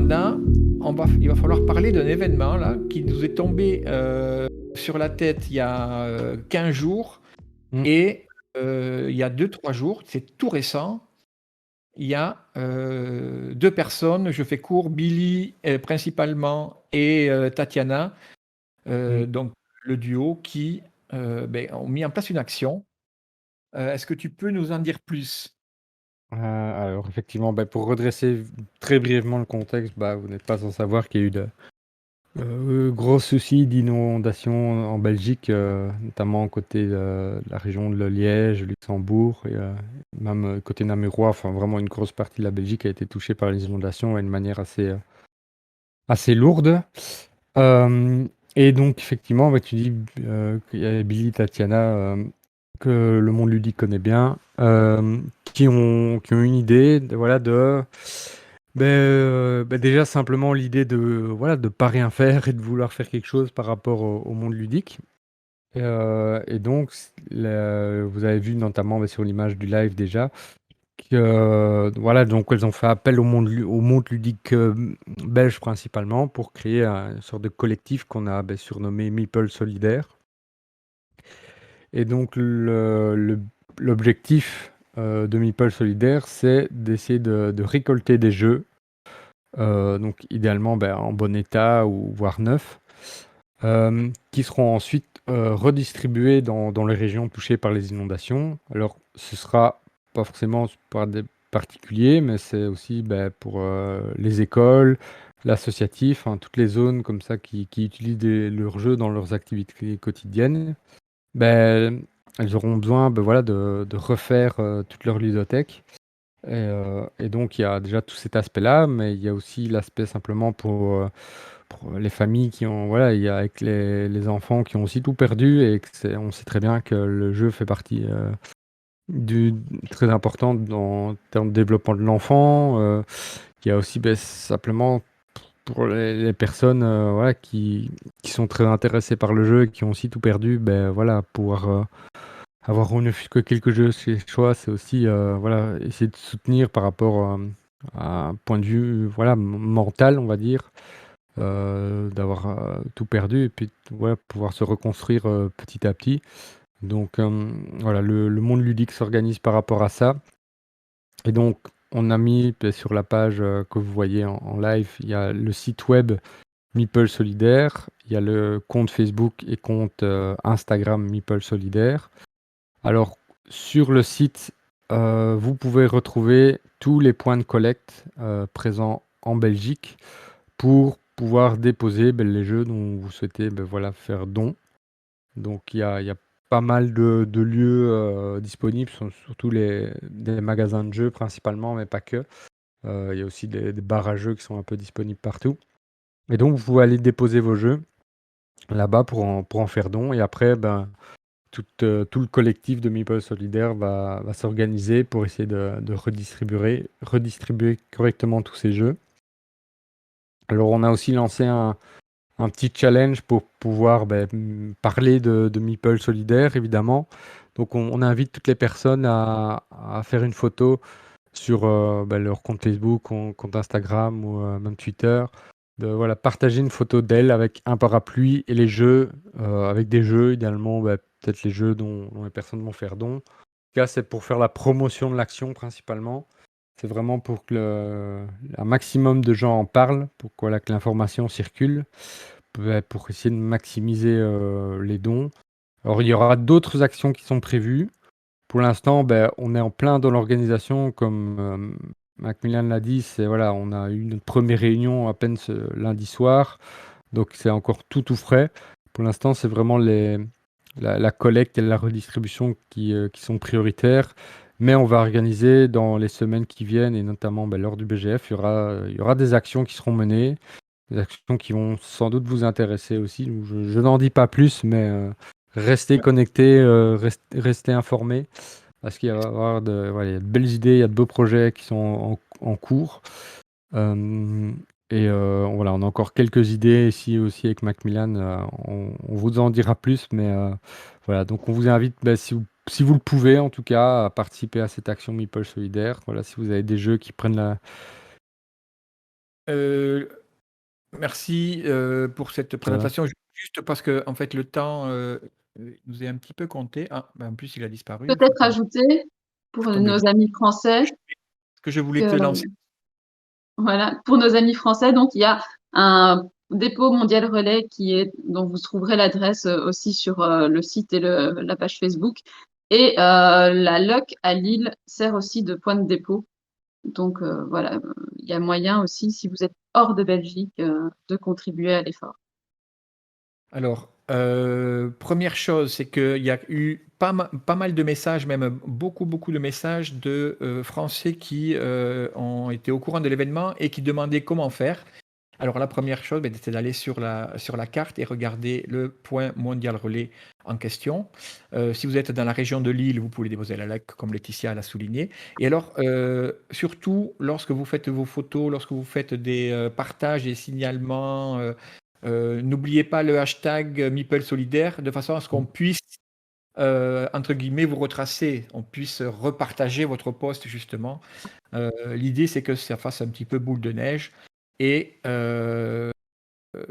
cependant, il va falloir parler d'un événement là qui nous est tombé sur la tête il y a 15 jours Mmh. et il y a 2, 3 jours, c'est tout récent. Il y a 2 personnes, je fais court, Billy principalement et Tatiana, Mmh. donc le duo qui ont mis en place une action. Est-ce que tu peux nous en dire plus? Alors effectivement, pour redresser très brièvement le contexte, vous n'êtes pas sans savoir qu'il y a eu de gros soucis d'inondation en Belgique, notamment côté de la région de Liège, Luxembourg et même côté namurois. Enfin, vraiment une grosse partie de la Belgique a été touchée par les inondations et de manière assez lourde. Hem Et donc effectivement, tu dis, qu'il y a Billy, Tatiana, que le monde ludique connaît bien, qui ont une idée de voilà déjà simplement l'idée de voilà, de pas rien faire et de vouloir faire quelque chose par rapport au monde ludique. Et donc vous avez vu notamment, sur l'image du live déjà, voilà, donc elles ont fait appel au monde ludique, belge principalement pour créer une sorte de collectif qu'on a, surnommé Meeple Solidaire. Et donc l'objectif, de Meeple Solidaire, c'est d'essayer de récolter des jeux, donc idéalement, en bon état ou voire neufs, qui seront ensuite, redistribués dans les régions touchées par les inondations. Alors ce sera pas forcément par des particuliers, mais c'est aussi, pour, les écoles, l'associatif, hein, toutes les zones comme ça qui utilisent leurs jeux dans leurs activités quotidiennes. Beh, elles auront besoin, voilà, de refaire, toute leur ludothèque. Et donc il y a déjà tout cet aspect-là, mais il y a aussi l'aspect simplement pour les familles qui ont voilà, il y a avec les enfants qui ont aussi tout perdu et que on sait très bien que le jeu fait partie, du très importante en termes de développement de l'enfant. Il y a aussi, simplement pour les personnes, voilà, qui sont très intéressées par le jeu et qui ont aussi tout perdu, voilà, pouvoir, avoir ne fût que quelques jeux chez soi, c'est aussi, voilà, essayer de soutenir par rapport, à un point de vue, voilà, mental, on va dire, d'avoir, tout perdu et puis, ouais, pouvoir se reconstruire, petit à petit. Donc, voilà, le monde ludique s'organise par rapport à ça. Et donc on a mis, sur la page, que vous voyez en live, il y a le site web Meeple Solidaire, il y a le compte Facebook et compte, Instagram Meeple Solidaire. Alors sur le site, vous pouvez retrouver tous les points de collecte, présents en Belgique pour pouvoir déposer, les jeux dont vous souhaitez, voilà, faire don. Donc il y a pas mal de lieux, disponibles, surtout des magasins de jeux principalement, mais pas que. Il y a aussi des bars à jeux qui sont un peu disponibles partout. Et donc vous pouvez aller déposer vos jeux là-bas pour en faire don et après, tout le collectif de Meeple Solidaire va s'organiser pour essayer de redistribuer correctement tous ces jeux. Alors on a aussi lancé un petit challenge pour pouvoir, parler de Meeple Solidaire évidemment. Donc on invite toutes les personnes à faire une photo sur, leur compte Facebook, compte Instagram ou, même Twitter, de voilà, partager une photo d'elle avec un parapluie et les jeux, avec des jeux idéalement, peut-être les jeux dont les personnes vont faire don. En tout cas, c'est pour faire la promotion de l'action principalement. C'est vraiment pour que un maximum de gens en parlent, pour que, voilà, que l'information circule, pour essayer de maximiser, les dons. Alors il y aura d'autres actions qui sont prévues. Pour l'instant, on est en plein dans l'organisation comme, Macmillan l'a dit, c'est voilà, on a eu notre première réunion à peine ce lundi soir, donc c'est encore tout frais. Pour l'instant, c'est vraiment la collecte et la redistribution qui sont prioritaires, mais on va organiser dans les semaines qui viennent et notamment, lors du BGF, il y aura des actions qui seront menées, des actions qui vont sans doute vous intéresser aussi. Donc je n'en dis pas plus, mais, restez connectés, restez informés. Parce qu'il va y avoir il y a de belles idées, il y a de beaux projets qui sont en cours. Hem Et voilà, on a encore quelques idées ici aussi avec Macmillan, on vous en dira plus, mais voilà, donc on vous invite, si vous le pouvez en tout cas, à participer à cette action Meeple Solidaire. Voilà, si vous avez des jeux qui prennent Heu, merci, pour cette Ça va. présentation. Juste parce que en fait, le temps, nous est un petit peu compté. Ah, bah, en plus, il a disparu, faut Mmh. Peut-être tomber ajouter faut pour tomber bien. nos amis français Ce que je voulais te que lancer. voilà, pour nos amis français, donc il y a un dépôt mondial relais qui est dont vous trouverez l'adresse, aussi sur, le site et la page Facebook et la LOC à Lille sert aussi de point de dépôt. Donc voilà, il y a moyen aussi, si vous êtes hors de Belgique, de contribuer à l'effort. Alors, 1re chose, c'est qu'il y a eu pas mal de messages, même beaucoup, beaucoup de messages de, Français qui, ont été au courant de l'événement et qui demandaient comment faire. Alors la première chose, beh, c'est d'aller sur la carte et regarder le point mondial relais en question. Si vous êtes dans la région de Lille, vous pouvez déposer la LEC comme Laetitia l'a souligné. Et alors, surtout lorsque vous faites vos photos, lorsque vous faites des, partages, des signalements, n'oubliez pas le hashtag Meeple solidaire de façon à ce qu'on puisse, entre guillemets, «vous retracer», on puisse repartager votre post justement. L'idée c'est que ça fasse un petit peu boule de neige et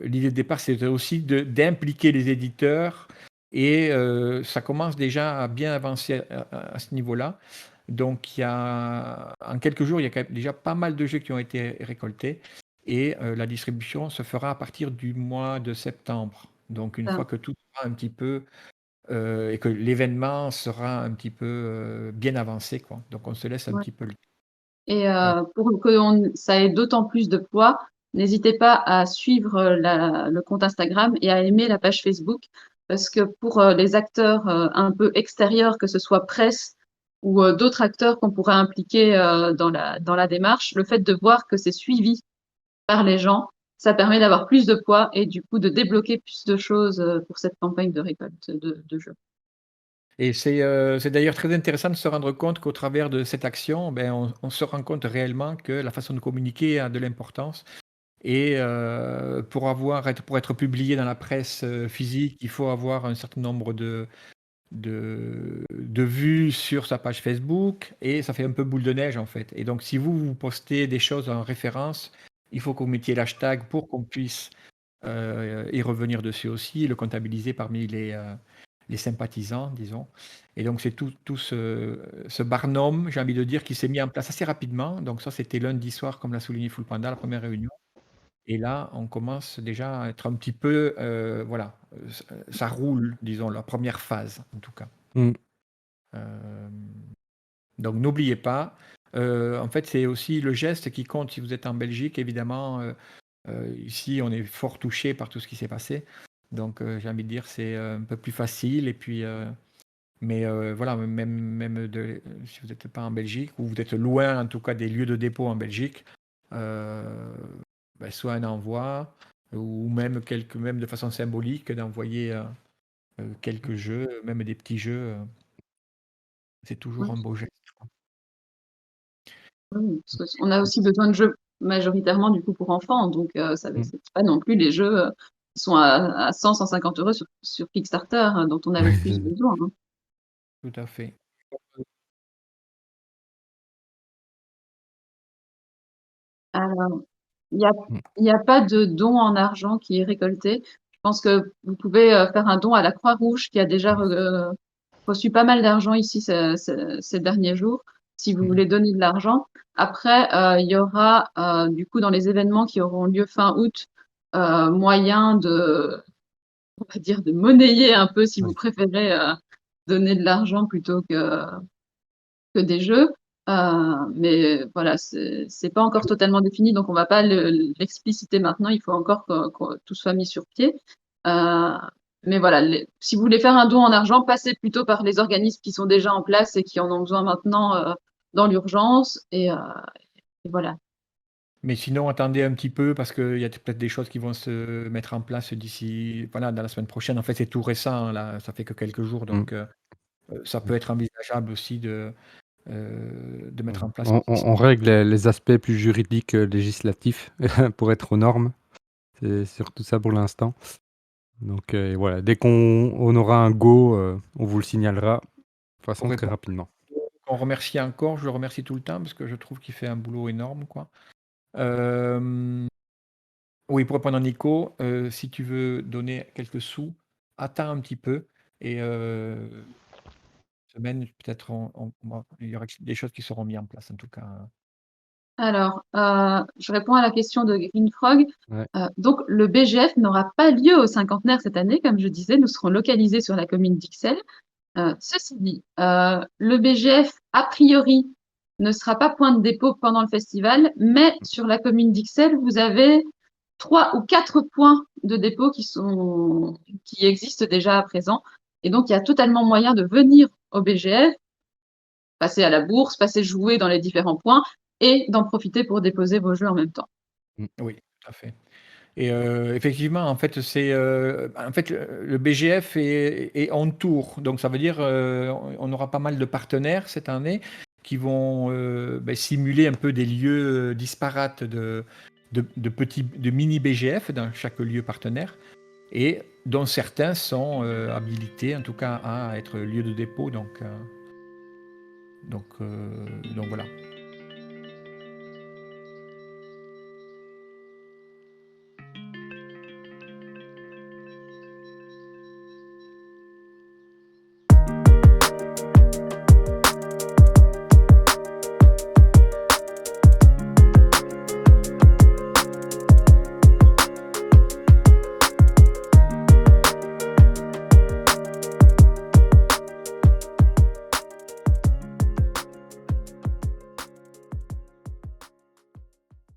l'idée de départ c'était aussi d'impliquer les éditeurs et ça commence déjà à bien avancer à ce niveau-là. Donc il y a en quelques jours, il y a quand même déjà pas mal de jeux qui ont été récoltés et la distribution se fera à partir du mois de septembre. Donc une fois Enfin, que tout sera un petit peu, et que l'événement sera un petit peu, bien avancé quoi. Donc on se laisse un ouais. petit peu le Et heu, pour que ça ait d'autant plus de poids, n'hésitez pas à suivre le compte Instagram et à aimer la page Facebook, parce que pour les acteurs un peu extérieurs, que ce soit presse ou d'autres acteurs qu'on pourrait impliquer dans la démarche, le fait de voir que c'est suivi par les gens, ça permet d'avoir plus de poids et du coup de débloquer plus de choses pour cette campagne de récolte de jeux. et c'est d'ailleurs très intéressant de se rendre compte qu'au travers de cette action, ben, on se rend compte réellement que la façon de communiquer a de l'importance et pour être publié dans la presse, physique, il faut avoir un certain nombre de vues sur sa page Facebook et ça fait un peu boule de neige, en fait. Et donc si vous postez des choses en référence, il faut que vous mettiez l'hashtag pour qu'on puisse, y revenir dessus aussi, le comptabiliser parmi les sympathisants, disons. Et donc c'est tout ce barnum, j'ai envie de dire, qui s'est mis en place assez rapidement. Donc ça, c'était lundi soir, comme l'a souligné Full Panda, la première réunion. Et là, on commence déjà à être un petit peu, voilà, ça roule, disons, la première phase, en tout cas. Mmh. Donc n'oubliez pas, en fait, c'est aussi le geste qui compte si vous êtes en Belgique, évidemment, ici, on est fort touché par tout ce qui s'est passé. Donc, j'ai envie de dire, c'est un peu plus facile et puis, mais, voilà, si vous n'êtes pas en Belgique ou vous êtes loin, en tout cas, des lieux de dépôt en Belgique, heu, bah, soit un envoi ou même de façon symbolique d'envoyer, quelques jeux, même des petits jeux, c'est toujours un beau geste. Oui, parce qu'on a aussi besoin de jeux majoritairement du coup pour enfants, donc ça Mmh. c'est pas non plus les jeux, qui sont à 100-150 € sur Kickstarter, dont on a le Ouais, plus besoin, hein. Tout à fait. Alors, il y a mmh. il y a pas de don en argent qui est récolté. Je pense que vous pouvez, faire un don à la Croix-Rouge qui a déjà reçu pas mal d'argent ici ces derniers jours, si vous Mmh. voulez donner de l'argent. Après, il y aura, du coup dans les événements qui auront lieu fin août, moyen de on va dire de monnayer un peu si vous Oui. préférez donner de l'argent plutôt que des jeux. Mais voilà, c'est pas encore totalement défini, donc on va pas l'expliciter maintenant. Il faut encore que tout soit mis sur pied. Euh, mais voilà, si vous voulez faire un don en argent, passez plutôt par les organismes qui sont déjà en place et qui en ont besoin maintenant dans l'urgence. Et voilà. Mais sinon, attendez un petit peu parce qu'il y a peut-être des choses qui vont se mettre en place d'ici, voilà, dans la semaine prochaine. En fait, c'est tout récent, hein, là, ça fait que quelques jours, Mmh. donc ça Mmh. peut être envisageable aussi de mettre Voilà. en place On d'ici. on règle les aspects plus juridiques, législatifs pour être aux normes. C'est surtout ça pour l'instant. Donc voilà, dès qu'on aura un go, on vous le signalera de Pour façon très répondre, rapidement. on remercie encore, je le remercie tout le temps parce que je trouve qu'il fait un boulot énorme, quoi. Hem, oui, pour répondre à Nico, si tu veux donner quelques sous, attends un petit peu et semaine, peut-être il y aura des choses qui seront mises en place en tout cas. Alors, je réponds à la question de Green Frog. Ouais. Donc, le BGF n'aura pas lieu au cinquantenaire cette année. Comme je disais, nous serons localisés sur la commune d'Ixelles. Ceci dit, le BGF, a priori, ne sera pas point de dépôt pendant le festival, mais sur la commune d'Ixelles, vous avez 3 ou 4 points de dépôt qui existent déjà à présent. Et donc, il y a totalement moyen de venir au BGF, passer à la bourse, passer jouer dans les différents points et d'en profiter pour déposer vos jeux en même temps. Oui, tout à fait. Et effectivement, en fait, le BGF est en tour. Donc ça veut dire, on aura pas mal de partenaires cette année qui vont, simuler un peu des lieux, disparates de mini BGF dans chaque lieu partenaire et dont certains sont, habilités, en tout cas, à être lieu de dépôt donc voilà.